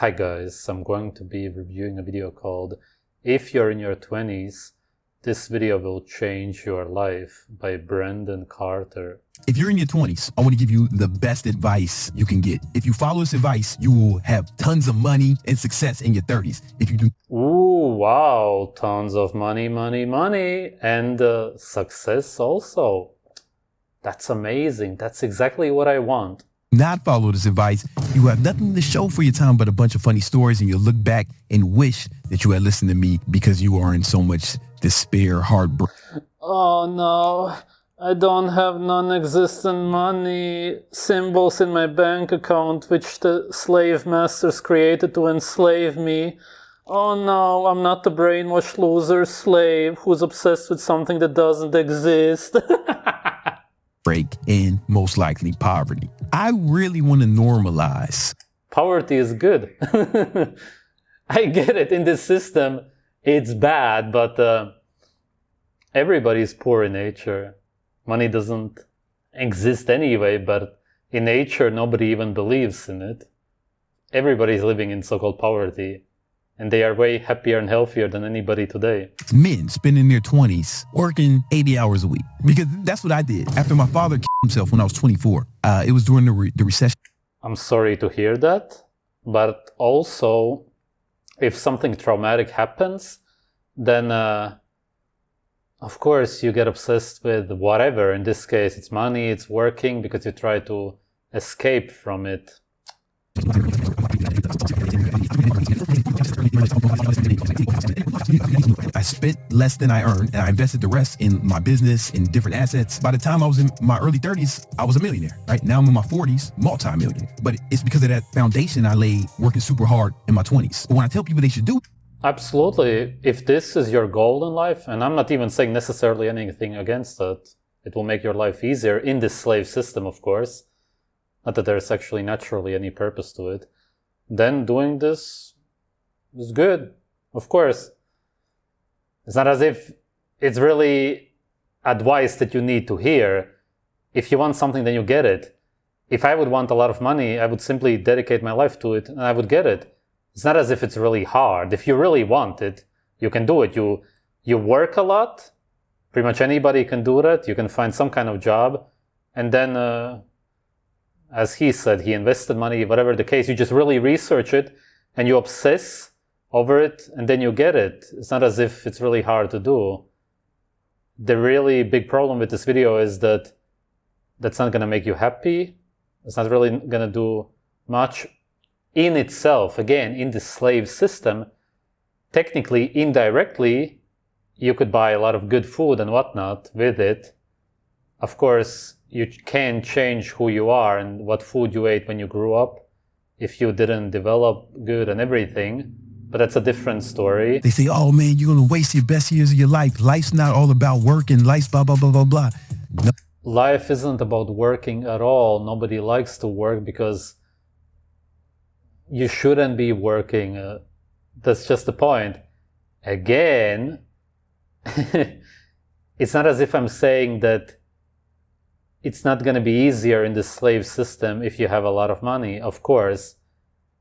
Hi guys, I'm going to be reviewing a video called If You're in Your 20s, This Video Will Change Your Life by Brendan Carter. If you're in your 20s, I want to give you the best advice you can get. If you follow this advice, you will have tons of money and success in your 30s. If you do... Ooh, wow, tons of money, and success also. That's amazing. That's exactly what I want. Not follow this advice, you have nothing to show for your time but a bunch of funny stories, and you'll look back and wish that you had listened to me because you are in so much despair, heartbreak. Oh no, I don't have non-existent money, symbols in my bank account which the slave masters created to enslave me. Oh no, I'm not the brainwashed loser slave who's obsessed with something that doesn't exist. And most likely poverty. I really want to normalize. Poverty is good. I get it. In this system, it's bad, but everybody's poor in nature. Money doesn't exist anyway, but in nature, nobody even believes in it. Everybody's living in so-called poverty, and they are way happier and healthier than anybody today. Men spending their 20s working 80 hours a week, because that's what I did after my father killed himself when I was 24. It was during the recession. I'm sorry to hear that, but also if something traumatic happens, then of course you get obsessed with whatever. In this case, it's money, it's working, because you try to escape from it. I spent less than I earned, and I invested the rest in my business, in different assets. By the time I was in my early 30s, I was a millionaire. Right now I'm in my 40s, multi-millionaire. But it's because of that foundation I laid working super hard in my 20s. But when I tell people they should do... Absolutely. If this is your goal in life, and I'm not even saying necessarily anything against it, it will make your life easier in this slave system, of course. Not that there's actually naturally any purpose to it. Then doing this is good, of course. It's not as if it's really advice that you need to hear. If you want something, then you get it. If I would want a lot of money, I would simply dedicate my life to it and I would get it. It's not as if it's really hard. If you really want it, you can do it. You work a lot. Pretty much anybody can do that. You can find some kind of job. And then, as he said, he invested money, whatever the case, you just really research it and you obsess over it, and then you get it. It's not as if it's really hard to do. The really big problem with this video is that that's not going to make you happy. It's not really going to do much in itself. Again, in the slave system, technically, indirectly, you could buy a lot of good food and whatnot with it. Of course, you can change who you are and what food you ate when you grew up if you didn't develop good and everything. But that's a different story. They say, oh man, you're going to waste your best years of your life. Life's not all about work and life's blah, blah, blah, blah, blah. No. Life isn't about working at all. Nobody likes to work because you shouldn't be working. That's just the point. Again, it's not as if I'm saying that it's not going to be easier in the slave system if you have a lot of money. Of course.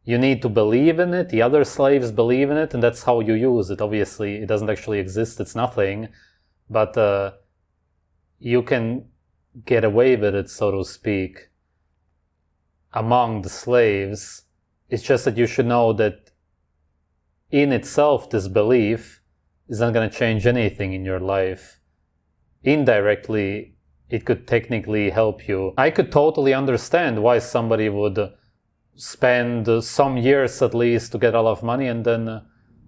You need to believe in it, the other slaves believe in it, and that's how you use it. Obviously, it doesn't actually exist, it's nothing, but you can get away with it, so to speak, among the slaves. It's just that you should know that in itself, this belief is not going to change anything in your life. Indirectly, it could technically help you. I could totally understand why somebody would spend some years at least to get a lot of money and then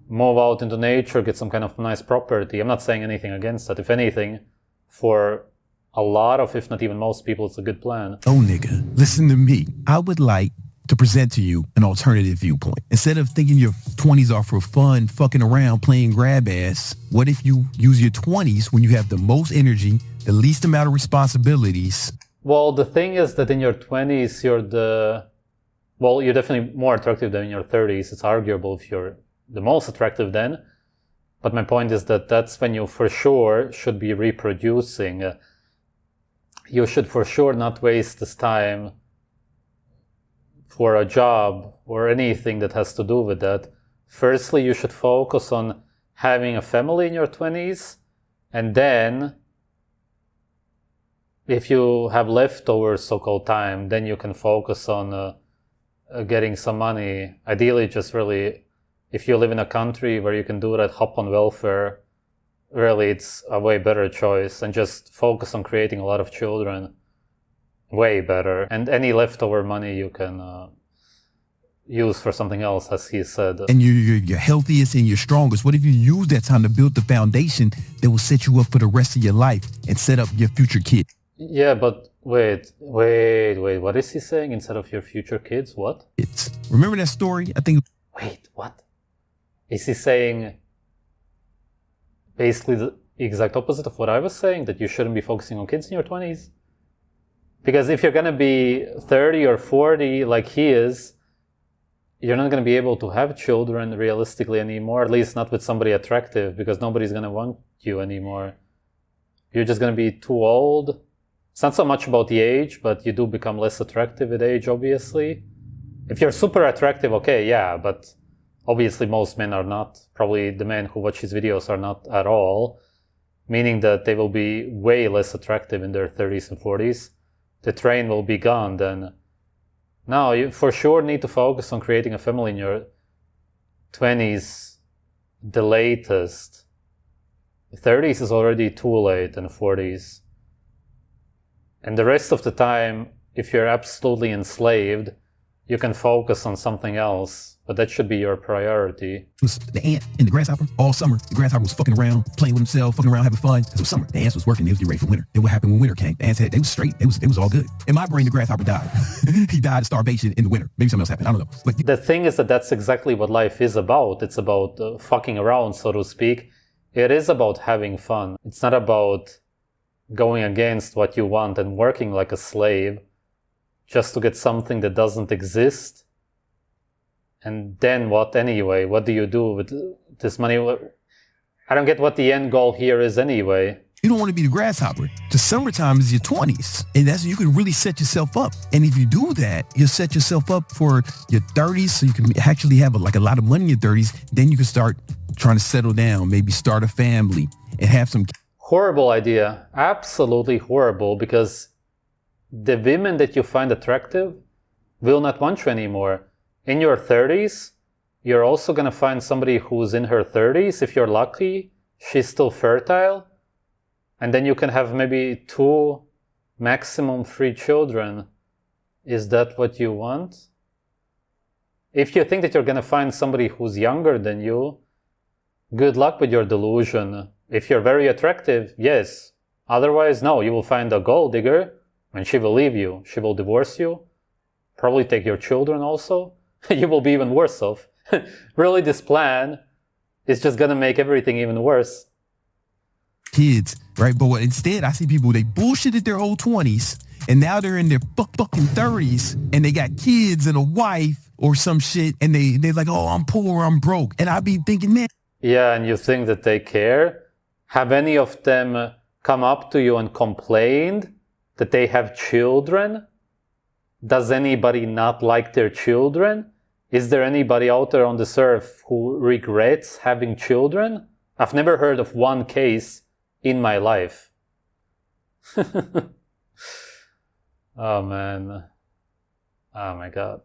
move out into nature, get some kind of nice property. I'm not saying anything against that. If anything, for a lot of, if not even most people, it's a good plan. Oh nigga, listen to me. I would like to present to you an alternative viewpoint. Instead of thinking your 20s are for fun, fucking around, playing grab ass, what if you use your 20s when you have the most energy, the least amount of responsibilities? Well, the thing is that in your 20s, you're definitely more attractive than in your 30s. It's arguable if you're the most attractive then. But my point is that that's when you for sure should be reproducing. You should for sure not waste this time for a job or anything that has to do with that, firstly, you should focus on having a family in your 20s, and then if you have leftover so-called time, then you can focus on getting some money. Ideally, just really, if you live in a country where you can do that, hop on welfare, really it's a way better choice, and just focus on creating a lot of children. Way better. And any leftover money you can use for something else, as he said. And you're healthiest and you're strongest. What if you use that time to build the foundation that will set you up for the rest of your life and set up your future kid? Yeah, but wait. What is he saying? Instead of your future kids, what? Remember that story? I think. Wait, what? Is he saying basically the exact opposite of what I was saying? That you shouldn't be focusing on kids in your 20s? Because if you're going to be 30 or 40 like he is, you're not going to be able to have children realistically anymore, at least not with somebody attractive, because nobody's going to want you anymore. You're just going to be too old. It's not so much about the age, but you do become less attractive with age, obviously. If you're super attractive, okay, yeah, but obviously most men are not. Probably the men who watch his videos are not at all, meaning that they will be way less attractive in their 30s and 40s. The train will be gone then. Now, you for sure need to focus on creating a family in your 20s, the latest. 30s is already too late, and 40s. And the rest of the time, if you're absolutely enslaved, you can focus on something else, but that should be your priority. It was the ant and the grasshopper all summer. The grasshopper was fucking around, playing with himself, fucking around, having fun. It was summer. The ants was working. They was getting ready for winter. Then what happened when winter came? The ants they was straight. It was all good. In my brain, the grasshopper died. He died of starvation in the winter. Maybe something else happened. I don't know. But the thing is that that's exactly what life is about. It's about fucking around, so to speak. It is about having fun. It's not about going against what you want and working like a slave just to get something that doesn't exist. And then what anyway? What do you do with this money? I don't get what the end goal here is anyway. You don't want to be the grasshopper. The summertime is your 20s. And that's you can really set yourself up. And if you do that, you'll set yourself up for your 30s, so you can actually have a lot of money in your 30s. Then you can start trying to settle down, maybe start a family and have some. Horrible idea. Absolutely horrible, because the women that you find attractive will not want you anymore. In your 30s, you're also going to find somebody who's in her 30s. If you're lucky, she's still fertile. And then you can have maybe 2, maximum 3 children. Is that what you want? If you think that you're going to find somebody who's younger than you, good luck with your delusion. If you're very attractive, yes. Otherwise, no, you will find a gold digger and she will leave you. She will divorce you, probably take your children also. You will be even worse off. Really, this plan is just going to make everything even worse. Kids, right? But instead, I see people, they bullshitted their whole 20s, and now they're in their fucking 30s, and they got kids and a wife or some shit, and they're like, oh, I'm poor, I'm broke. And I be thinking, man. Yeah, and you think that they care? Have any of them come up to you and complained that they have children? Does anybody not like their children? Is there anybody out there on this earth who regrets having children? I've never heard of one case in my life. Oh man. Oh my God.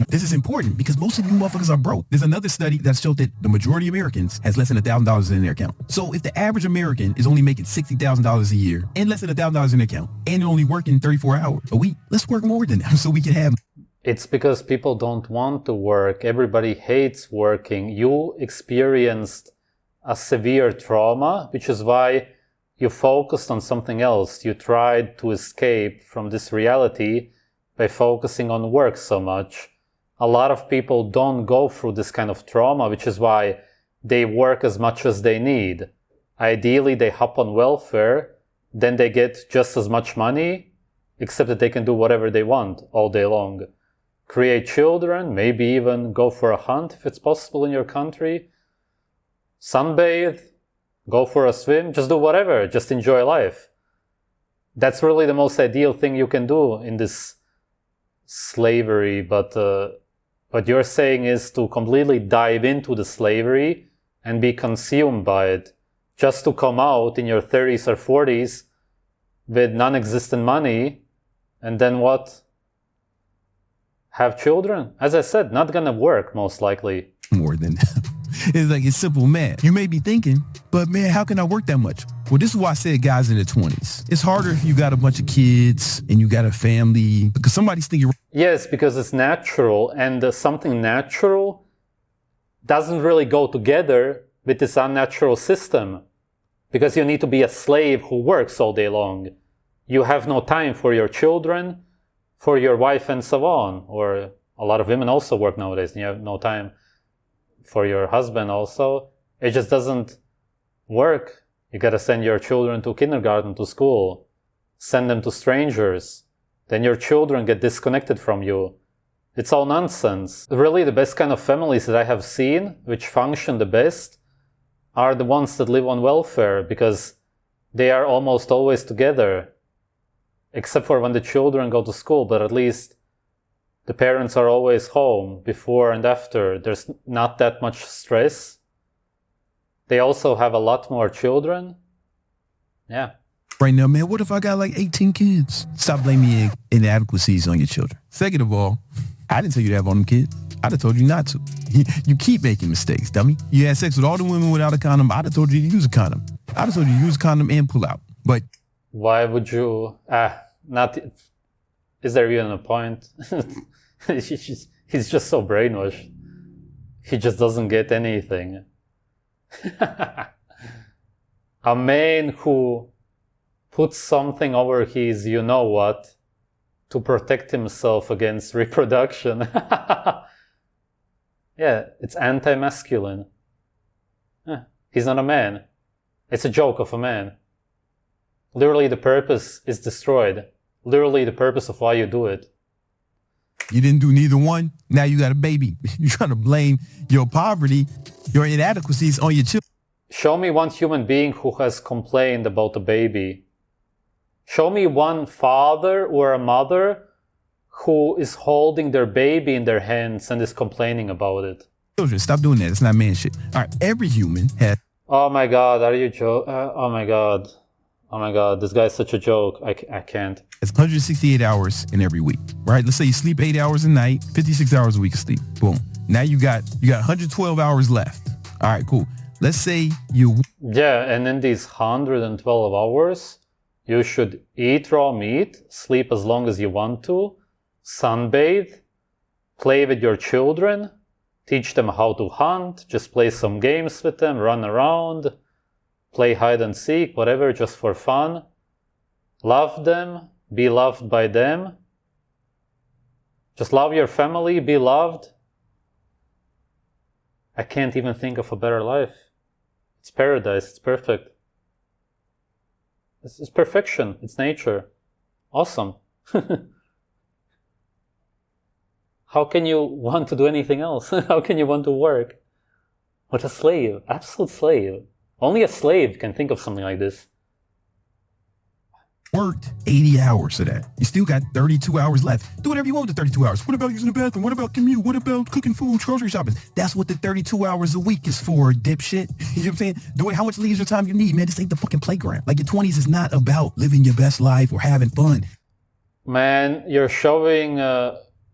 This is important because most of you motherfuckers are broke. There's another study that showed that the majority of Americans has less than $1,000 in their account. So if the average American is only making $60,000 a year and less than $1,000 in their account and only working 34 hours a week, let's work more than that so we can have. It's because people don't want to work. Everybody hates working. You experienced a severe trauma, which is why you focused on something else. You tried to escape from this reality by focusing on work so much. A lot of people don't go through this kind of trauma, which is why they work as much as they need. Ideally, they hop on welfare, then they get just as much money, except that they can do whatever they want all day long. Create children, maybe even go for a hunt if it's possible in your country. Sunbathe, go for a swim, just do whatever, just enjoy life. That's really the most ideal thing you can do in this slavery, but what you're saying is to completely dive into the slavery and be consumed by it, just to come out in your 30s or 40s with non-existent money, and then what? Have children? As I said, not gonna work, most likely. More than it's like, it's simple math. You may be thinking, but man, how can I work that much? Well, this is why I said guys in their 20s. It's harder if you got a bunch of kids and you got a family, because somebody's thinking. Yes, because it's natural, and something natural doesn't really go together with this unnatural system, because you need to be a slave who works all day long. You have no time for your children, for your wife, and so on. Or a lot of women also work nowadays, and you have no time for your husband also. It just doesn't work. You gotta send your children to kindergarten, to school, send them to strangers. Then your children get disconnected from you. It's all nonsense. Really, the best kind of families that I have seen, which function the best, are the ones that live on welfare, because they are almost always together, except for when the children go to school, but at least the parents are always home before and after. There's not that much stress. They also have a lot more children. Yeah. Right now, man, what if I got like 18 kids? Stop blaming inadequacies on your children. Second of all, I didn't tell you to have all them kids. I'd have told you not to. You keep making mistakes, dummy. You had sex with all the women without a condom. I'd have told you to use a condom. I'd have told you to use a condom and pull out. But why would you? Not. Is there even a point? He's just so brainwashed. He just doesn't get anything. A man who puts something over his you-know-what to protect himself against reproduction. Yeah, it's anti-masculine. He's not a man. It's a joke of a man. Literally, the purpose is destroyed. Literally, the purpose of why you do it. You didn't do neither one. Now you got a baby. You're trying to blame your poverty, your inadequacies on your children. Show me one human being who has complained about a baby. Show me one father or a mother who is holding their baby in their hands and is complaining about it. Children, stop doing that. It's not man shit. All right, every human has. Oh my God, are you joking? Oh my God. Oh my God, this guy's such a joke. I can't. It's 168 hours in every week, right? Let's say you sleep 8 hours a night, 56 hours a week of sleep. Boom. Now you got 112 hours left. All right, cool. Let's say you. Yeah, and in these 112 hours, you should eat raw meat, sleep as long as you want to, sunbathe, play with your children, teach them how to hunt, just play some games with them, run around, play hide and seek, whatever, just for fun. Love them, be loved by them. Just love your family, be loved. I can't even think of a better life. It's paradise, it's perfect. It's perfection, it's nature. Awesome. How can you want to do anything else? How can you want to work? What a slave, absolute slave. Only a slave can think of something like this. Worked 80 hours of that. You still got 32 hours left. Do whatever you want with the 32 hours. What about using the bathroom? What about commute? What about cooking food, grocery shopping? That's what the 32 hours a week is for, dipshit. You know what I'm saying? Do it how much leisure time you need, man. This ain't the fucking playground. Like, your 20s is not about living your best life or having fun. Man, you're showing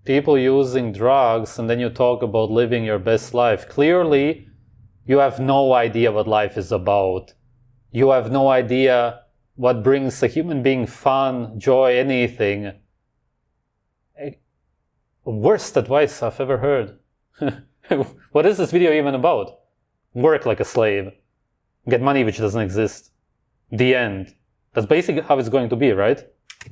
people using drugs and then you talk about living your best life. Clearly, you have no idea what life is about. You have no idea what brings a human being fun, joy, anything. Worst advice I've ever heard. What is this video even about? Work like a slave. Get money which doesn't exist. The end. That's basically how it's going to be, right?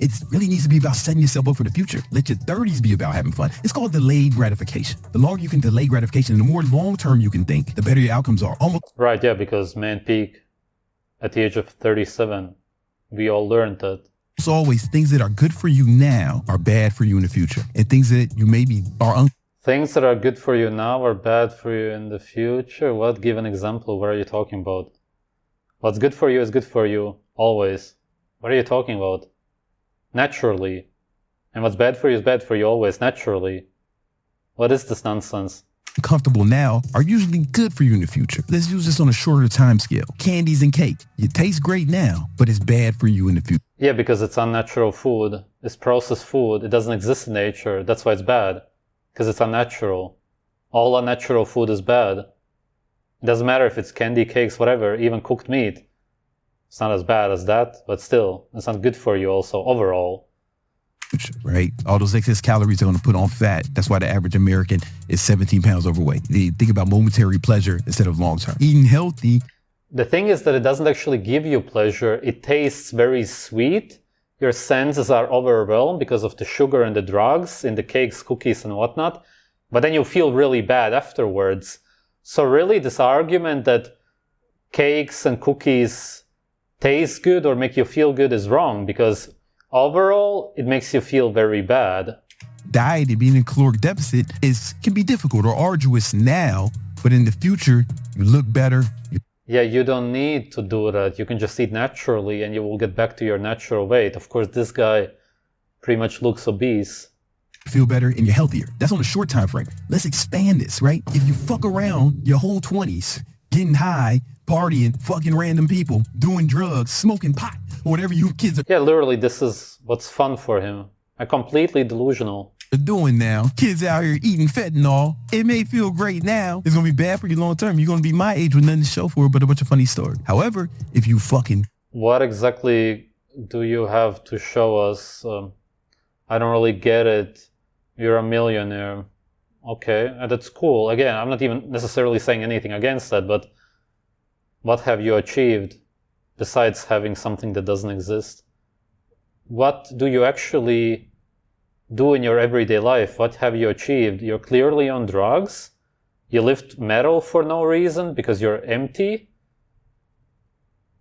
It really needs to be about setting yourself up for the future. Let your 30s be about having fun. It's called delayed gratification. The longer you can delay gratification, the more long-term you can think, the better your outcomes are. Right, yeah, because men peak at the age of 37. We all learned that. It's always things that are good for you now are bad for you in the future. And things that you maybe are things that are good for you now are bad for you in the future? What? Give an example. What are you talking about? What's good for you is good for you, always. What are you talking about? Naturally. And what's bad for you is bad for you always, naturally. What is this nonsense? Comfortable now are usually good for you in the future. Let's use this on a shorter time scale. Candies and cake. It tastes great now, but it's bad for you in the future. Yeah, because it's unnatural food. It's processed food. It doesn't exist in nature. That's why it's bad. Because it's unnatural. All unnatural food is bad. It doesn't matter if it's candy, cakes, whatever, even cooked meat. It's not as bad as that, but still, it's not good for you also, overall. Right? All those excess calories are going to put on fat. That's why the average American is 17 pounds overweight. They think about momentary pleasure instead of long-term. Eating healthy. The thing is that it doesn't actually give you pleasure. It tastes very sweet. Your senses are overwhelmed because of the sugar and the drugs in the cakes, cookies, and whatnot. But then you feel really bad afterwards. So really, this argument that cakes and cookies taste good or make you feel good is wrong, because overall, it makes you feel very bad. Diet and being in caloric deficit can be difficult or arduous now, but in the future, you look better. Yeah, you don't need to do that. You can just eat naturally and you will get back to your natural weight. Of course, this guy pretty much looks obese. Feel better and you're healthier. That's on a short time frame. Let's expand this, right? If you fuck around your whole 20s, getting high, partying, fucking random people, doing drugs, smoking pot, whatever you kids are literally, this is what's fun for him. I'm completely delusional. doing now. Kids out here eating fentanyl. It may feel great now. It's going to be bad for you long term. You're going to be my age with nothing to show for it but a bunch of funny stories. However, if you fucking... What exactly do you have to show us? I don't really get it. You're a millionaire. Okay, that's cool. Again, I'm not even necessarily saying anything against that, but what have you achieved besides having something that doesn't exist? What do you actually do in your everyday life? What have you achieved? You're clearly on drugs. You lift metal for no reason because you're empty.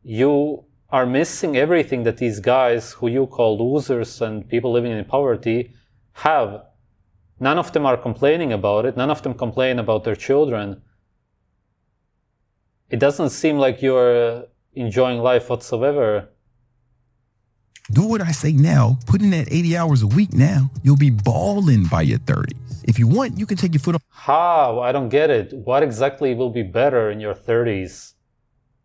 You are missing everything that these guys who you call losers and people living in poverty have. None of them are complaining about it. None of them complain about their children. It doesn't seem like you're enjoying life whatsoever. Do what I say now. Put in that 80 hours a week now. You'll be balling by your 30s. If you want, you can take your foot off. How? I don't get it. What exactly will be better in your 30s?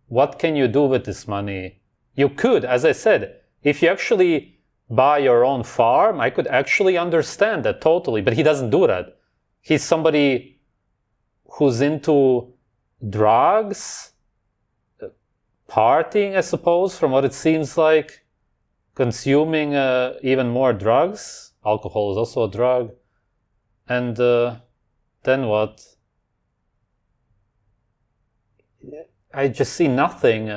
What can you do with this money? You could, as I said, if you actually buy your own farm, I could actually understand that totally, but he doesn't do that. He's somebody who's into drugs, partying, I suppose, from what it seems like, consuming even more drugs. Alcohol is also a drug. And then what? I just see nothing.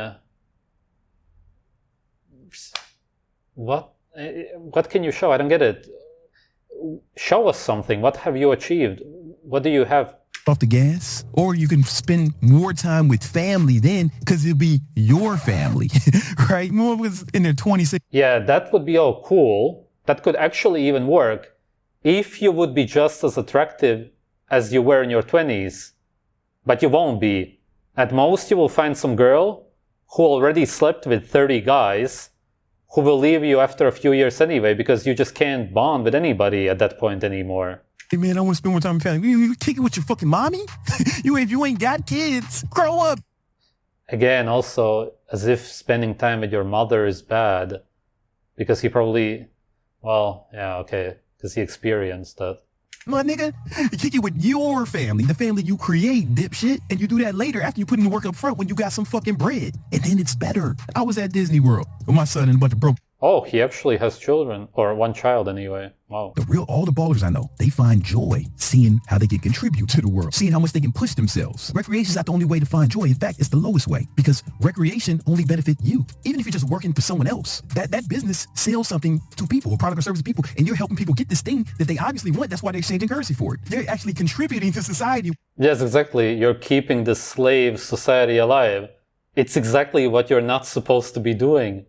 What can you show? I don't get it. Show us something. What have you achieved? What do you have? Off the gas, or you can spend more time with family then, because it'll be your family, right? More was in their 26. Yeah, that would be all cool. That could actually even work if you would be just as attractive as you were in your 20s. But you won't be. At most, you will find some girl who already slept with 30 guys who will leave you after a few years anyway, because you just can't bond with anybody at that point anymore. Hey man, I want to spend more time with family. You kick it with your fucking mommy? If you ain't got kids, grow up. Again, also, as if spending time with your mother is bad, because he probably, well, yeah, okay, because he experienced that. My nigga, you kick it with your family, the family you create, dipshit. And you do that later after you put in the work up front when you got some fucking bread. And then it's better. I was at Disney World with my son and a bunch of broke. Oh, he actually has children, or one child anyway. Wow. All the ballers I know, they find joy seeing how they can contribute to the world, seeing how much they can push themselves. Recreation is not the only way to find joy. In fact, it's the lowest way, because recreation only benefits you. Even if you're just working for someone else, that business sells something to people, a product or service to people, and you're helping people get this thing that they obviously want. That's why they're exchanging currency for it. They're actually contributing to society. Yes, exactly. You're keeping the slave society alive. It's exactly what you're not supposed to be doing.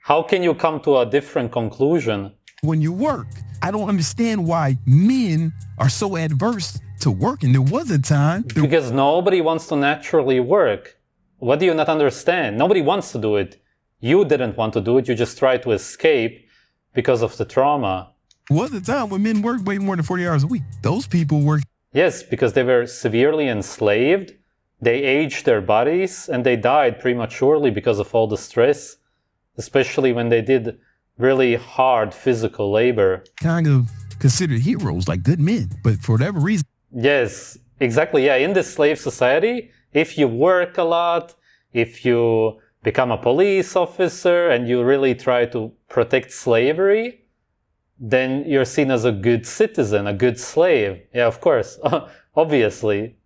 How can you come to a different conclusion? When you work, I don't understand why men are so adverse to working. There was a time. Because nobody wants to naturally work. What do you not understand? Nobody wants to do it. You didn't want to do it. You just tried to escape because of the trauma. Was a time when men worked way more than 40 hours a week. Those people worked. Yes, because they were severely enslaved, they aged their bodies, and they died prematurely because of all the stress, especially when they did really hard physical labor. Kind of considered heroes, like good men, but for whatever reason. Yes, exactly. Yeah, in this slave society, if you work a lot, if you become a police officer and you really try to protect slavery, then you're seen as a good citizen, a good slave. Yeah, of course. Obviously.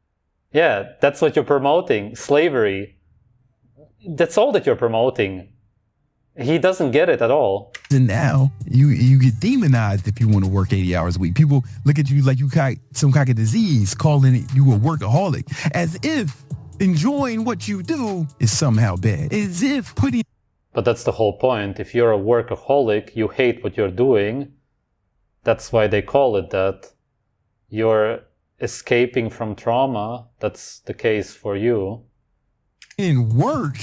Yeah, that's what you're promoting. Slavery. That's all that you're promoting. He doesn't get it at all. And now you get demonized if you want to work 80 hours a week. People look at you like you got some kind of disease, calling it you a workaholic, as if enjoying what you do is somehow bad. As if putting. But that's the whole point. If you're a workaholic, you hate what you're doing. That's why they call it that. You're escaping from trauma. That's the case for you. And work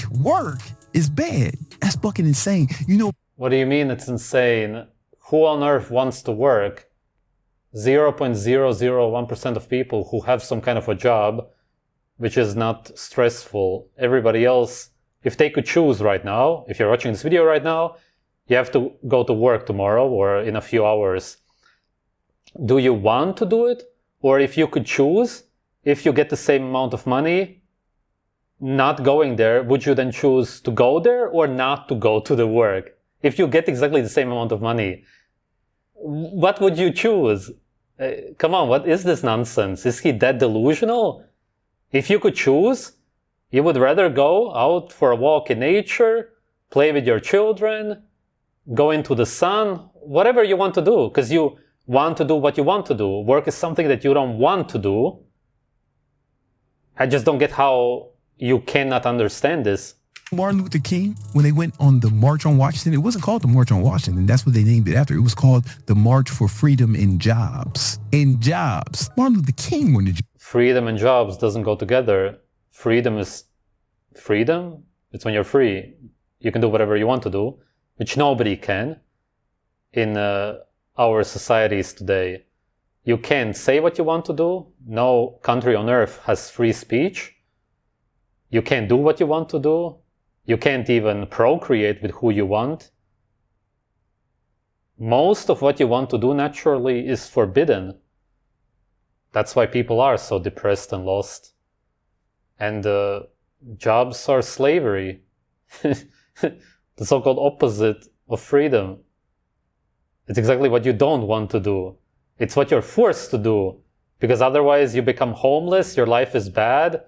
is bad. That's fucking insane. You know. What do you mean it's insane? Who on earth wants to work? 0.001% of people who have some kind of a job which is not stressful. Everybody else, if they could choose right now, if you're watching this video right now, you have to go to work tomorrow or in a few hours. Do you want to do it? Or if you could choose, if you get the same amount of money, not going there, would you then choose to go there or not to go to the work? If you get exactly the same amount of money, what would you choose? Come on, what is this nonsense? Is he that delusional? If you could choose, you would rather go out for a walk in nature, play with your children, go into the sun, whatever you want to do, because you want to do what you want to do. Work is something that you don't want to do. I just don't get how you cannot understand this. Martin Luther King, when they went on the March on Washington, it wasn't called the March on Washington. That's what they named it after. It was called the March for Freedom and Jobs. In jobs. Martin Luther King wanted to. Freedom and jobs doesn't go together. Freedom is freedom. It's when you're free. You can do whatever you want to do, which nobody can in our societies today. You can't say what you want to do. No country on earth has free speech. You can't do what you want to do. You can't even procreate with who you want. Most of what you want to do naturally is forbidden. That's why people are so depressed and lost. And jobs are slavery. The so-called opposite of freedom. It's exactly what you don't want to do. It's what you're forced to do. Because otherwise you become homeless, your life is bad,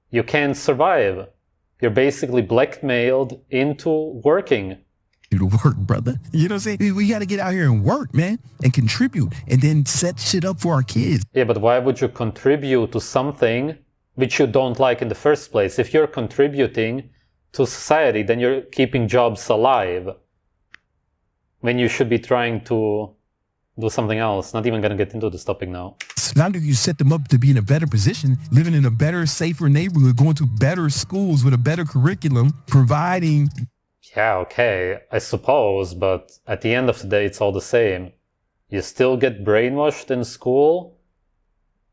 you can't survive. You're basically blackmailed into working. To work, brother. You know what I'm saying? We got to get out here and work, man, and contribute, and then set shit up for our kids. Yeah, but why would you contribute to something which you don't like in the first place? If you're contributing to society, then you're keeping jobs alive. When you should be trying to do something else. Not even going to get into this topic now. Not only do you set them up to be in a better position, living in a better, safer neighborhood, going to better schools with a better curriculum, providing. Yeah, okay, I suppose, but at the end of the day, it's all the same. You still get brainwashed in school.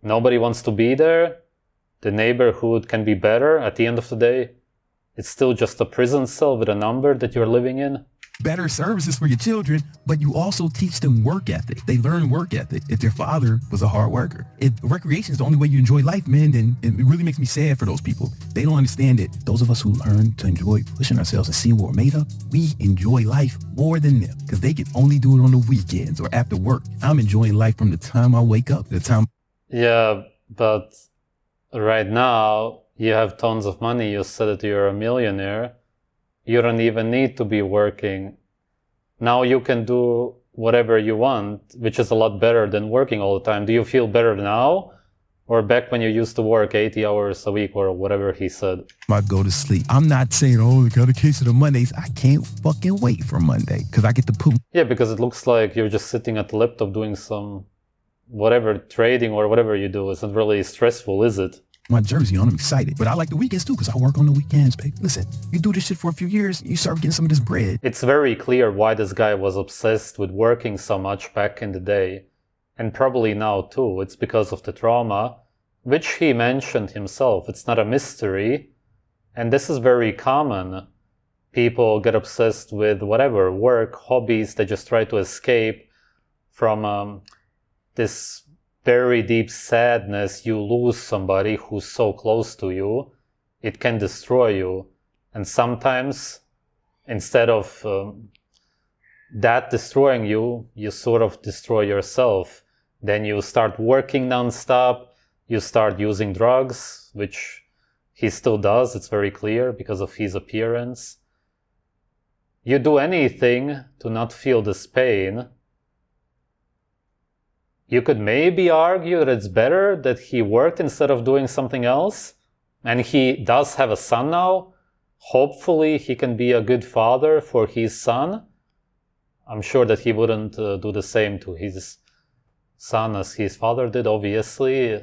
Nobody wants to be there. The neighborhood can be better. At the end of the day, it's still just a prison cell with a number that you're living in. Better services for your children, but you also teach them work ethic. They learn work ethic if their father was a hard worker. If recreation is the only way you enjoy life, man, then it really makes me sad for those people. They don't understand it. Those of us who learn to enjoy pushing ourselves and seeing what we're made of, we enjoy life more than them because they can only do it on the weekends or after work. I'm enjoying life from the time I wake up to the time. Yeah, but right now you have tons of money. You said that you're a millionaire. You don't even need to be working. Now you can do whatever you want, which is a lot better than working all the time. Do you feel better now? Or back when you used to work 80 hours a week or whatever he said? I go to sleep. I'm not saying, oh, got a case of the Mondays. I can't fucking wait for Monday because I get to put. Yeah, because it looks like you're just sitting at the laptop doing some whatever trading or whatever you do. It's not really stressful, is it? my jersey on. I'm excited. But I like the weekends too, because I work on the weekends, babe. Listen, you do this shit for a few years, you start getting some of this bread. It's very clear why this guy was obsessed with working so much back in the day. And probably now too. It's because of the trauma, which he mentioned himself. It's not a mystery. And this is very common. People get obsessed with whatever, work, hobbies. They just try to escape from this very deep sadness. You lose somebody who's so close to you. It can destroy you. And sometimes, instead of that destroying you, you sort of destroy yourself. Then you start working nonstop. You start using drugs, which he still does. It's very clear because of his appearance. You do anything to not feel this pain. You could maybe argue that it's better that he worked instead of doing something else. And he does have a son now. Hopefully he can be a good father for his son. I'm sure that he wouldn't do the same to his son as his father did, obviously.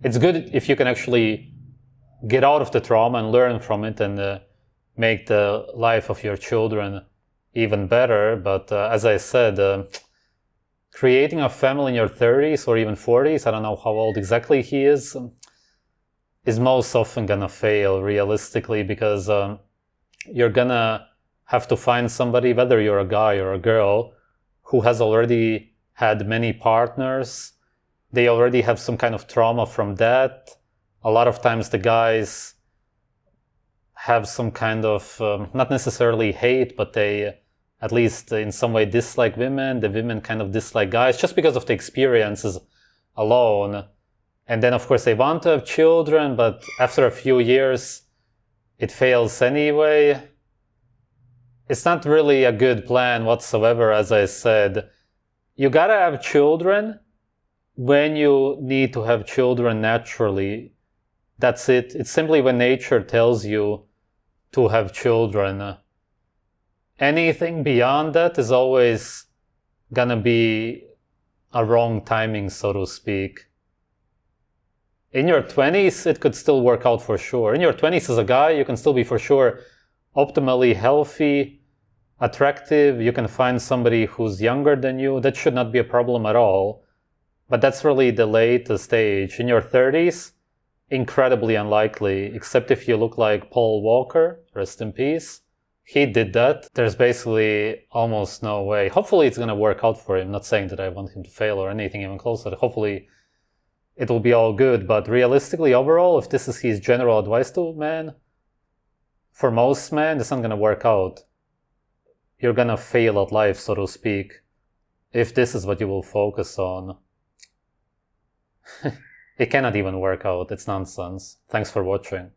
It's good if you can actually get out of the trauma and learn from it and make the life of your children even better. But as I said, creating a family in your 30s or even 40s, I don't know how old exactly he is most often gonna fail realistically, because you're gonna have to find somebody, whether you're a guy or a girl, who has already had many partners. They already have some kind of trauma from that. A lot of times the guys have some kind of, not necessarily hate, but they at least in some way dislike women. The women kind of dislike guys just because of the experiences alone. And then of course they want to have children, but after a few years it fails anyway. It's not really a good plan whatsoever, as I said. You gotta have children when you need to have children naturally. That's it. It's simply when nature tells you to have children. Anything beyond that is always gonna be a wrong timing, so to speak. In your 20s, it could still work out for sure. In your 20s as a guy, you can still be for sure optimally healthy, attractive. You can find somebody who's younger than you. That should not be a problem at all. But that's really the latest age. In your 30s, incredibly unlikely, except if you look like Paul Walker, rest in peace. He did that. There's basically almost no way. Hopefully it's going to work out for him. Not saying that I want him to fail or anything even close to that. Hopefully it will be all good. But realistically, overall, if this is his general advice to men, for most men, it's not going to work out. You're going to fail at life, so to speak, if this is what you will focus on. It cannot even work out. It's nonsense. Thanks for watching.